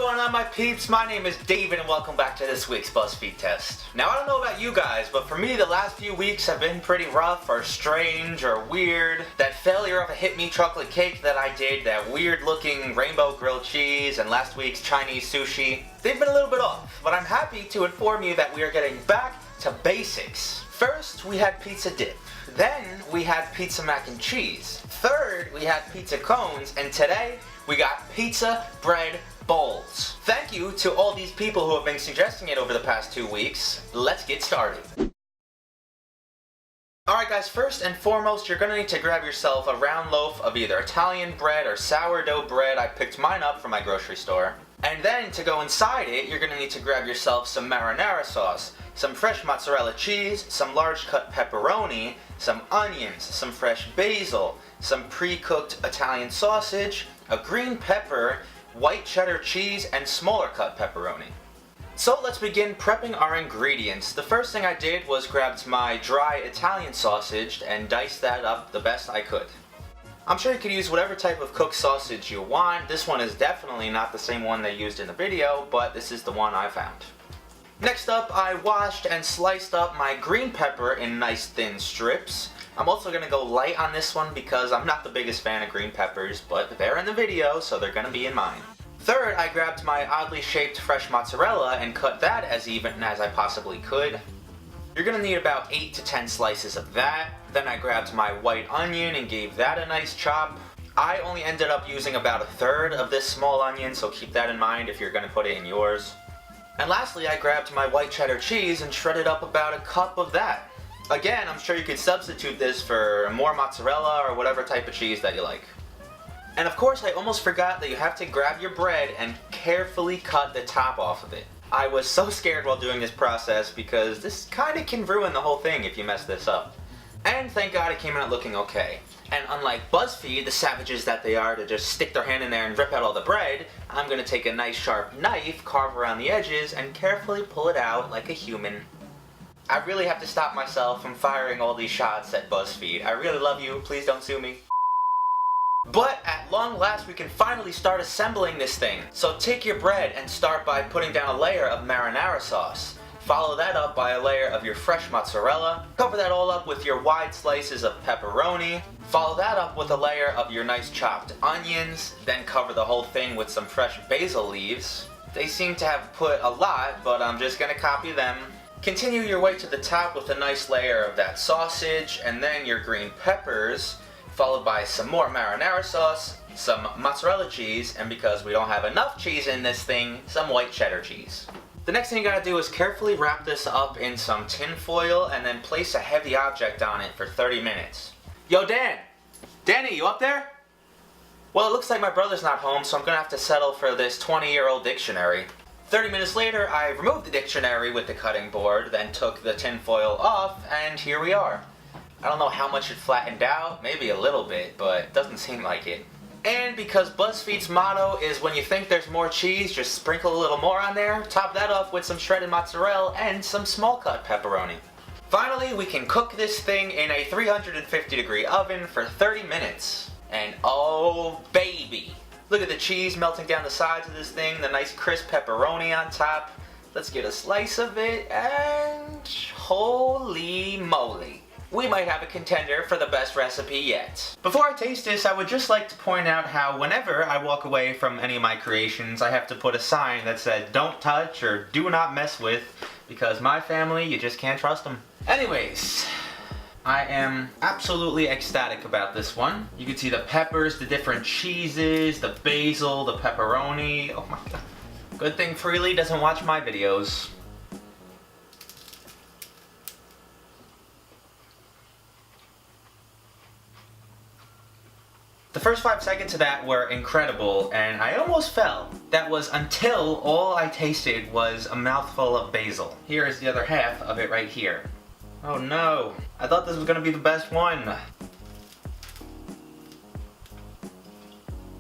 going on, my peeps? My name is David and welcome back to this week's BuzzFeed test. Now, I don't know about you guys, but for me the last few weeks have been pretty rough or strange or weird. That failure of a hit me chocolate cake that I did, that weird looking rainbow grilled cheese, and last week's Chinese sushi, they've been a little bit off. But I'm happy to inform you that we are getting back to basics. First, we had pizza dip. Then, we had pizza mac and cheese. Third, we had pizza cones. And today, we got pizza bread bowls. Thank you to all these people who have been suggesting it over the past 2 weeks. Let's get started. Alright guys, first and foremost, you're gonna need to grab yourself a round loaf of either Italian bread or sourdough bread. I picked mine up from my grocery store. And then, to go inside it, you're gonna need to grab yourself some marinara sauce, some fresh mozzarella cheese, some large cut pepperoni, some onions, some fresh basil, some pre-cooked Italian sausage, a green pepper, white cheddar cheese, and smaller cut pepperoni. So let's begin prepping our ingredients. The first thing I did was grabbed my dry Italian sausage and diced that up the best I could. I'm sure you could use whatever type of cooked sausage you want. This one is definitely not the same one they used in the video, but this is the one I found. Next up, I washed and sliced up my green pepper in nice thin strips. I'm also going to go light on this one because I'm not the biggest fan of green peppers, but they're in the video, so they're going to be in mine. Third, I grabbed my oddly shaped fresh mozzarella and cut that as even as I possibly could. You're going to need about 8 to 10 slices of that. Then I grabbed my white onion and gave that a nice chop. I only ended up using about a third of this small onion, so keep that in mind if you're going to put it in yours. And lastly, I grabbed my white cheddar cheese and shredded up about a cup of that. Again, I'm sure you could substitute this for more mozzarella or whatever type of cheese that you like. And of course, I almost forgot that you have to grab your bread and carefully cut the top off of it. I was so scared while doing this process because this kind of can ruin the whole thing if you mess this up. And thank God it came out looking okay. And unlike BuzzFeed, the savages that they are to just stick their hand in there and rip out all the bread, I'm going to take a nice sharp knife, carve around the edges, and carefully pull it out like a human. I really have to stop myself from firing all these shots at BuzzFeed. I really love you, please don't sue me. But at long last, we can finally start assembling this thing. So take your bread and start by putting down a layer of marinara sauce. Follow that up by a layer of your fresh mozzarella. Cover that all up with your wide slices of pepperoni. Follow that up with a layer of your nice chopped onions. Then cover the whole thing with some fresh basil leaves. They seem to have put a lot, but I'm just gonna copy them. Continue your way to the top with a nice layer of that sausage, and then your green peppers, followed by some more marinara sauce, some mozzarella cheese, and because we don't have enough cheese in this thing, some white cheddar cheese. The next thing you gotta do is carefully wrap this up in some tin foil and then place a heavy object on it for 30 minutes. Yo, Dan! Danny, you up there? Well, it looks like my brother's not home, so I'm gonna have to settle for this 20-year-old dictionary. 30 minutes later, I removed the dictionary with the cutting board, then took the tin foil off, and here we are. I don't know how much it flattened out, maybe a little bit, but it doesn't seem like it. And because BuzzFeed's motto is when you think there's more cheese, just sprinkle a little more on there, top that off with some shredded mozzarella and some small cut pepperoni. Finally, we can cook this thing in a 350-degree oven for 30 minutes. And oh baby! Look at the cheese melting down the sides of this thing, the nice crisp pepperoni on top. Let's get a slice of it, and holy moly! We might have a contender for the best recipe yet. Before I taste this, I would just like to point out how whenever I walk away from any of my creations, I have to put a sign that said don't touch or do not mess with, because my family, you just can't trust them. Anyways, I am absolutely ecstatic about this one. You can see the peppers, the different cheeses, the basil, the pepperoni. Oh my god. Good thing Freely doesn't watch my videos. The first 5 seconds of that were incredible, and I almost fell. That was until all I tasted was a mouthful of basil. Here is the other half of it right here. Oh no, I thought this was gonna be the best one.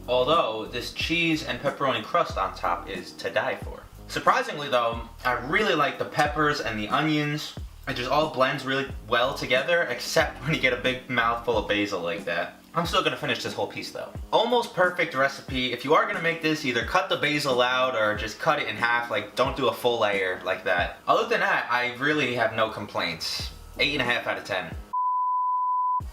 Although, this cheese and pepperoni crust on top is to die for. Surprisingly though, I really like the peppers and the onions. It just all blends really well together, except when you get a big mouthful of basil like that. I'm still gonna finish this whole piece though. Almost perfect recipe. If you are gonna make this, either cut the basil out or just cut it in half, like don't do a full layer like that. Other than that, I really have no complaints. 8.5 out of 10.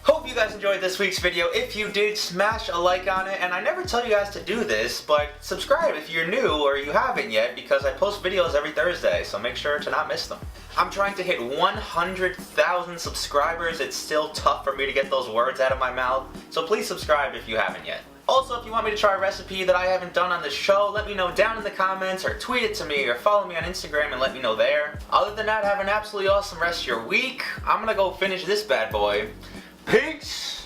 Hope you guys enjoyed this week's video. If you did, smash a like on it. And I never tell you guys to do this, but subscribe if you're new or you haven't yet, because I post videos every Thursday, so make sure to not miss them. I'm trying to hit 100,000 subscribers. It's still tough for me to get those words out of my mouth, so please subscribe if you haven't yet. Also, if you want me to try a recipe that I haven't done on the show, let me know down in the comments, or tweet it to me, or follow me on Instagram and let me know there. Other than that, have an absolutely awesome rest of your week. I'm gonna go finish this bad boy. Peace!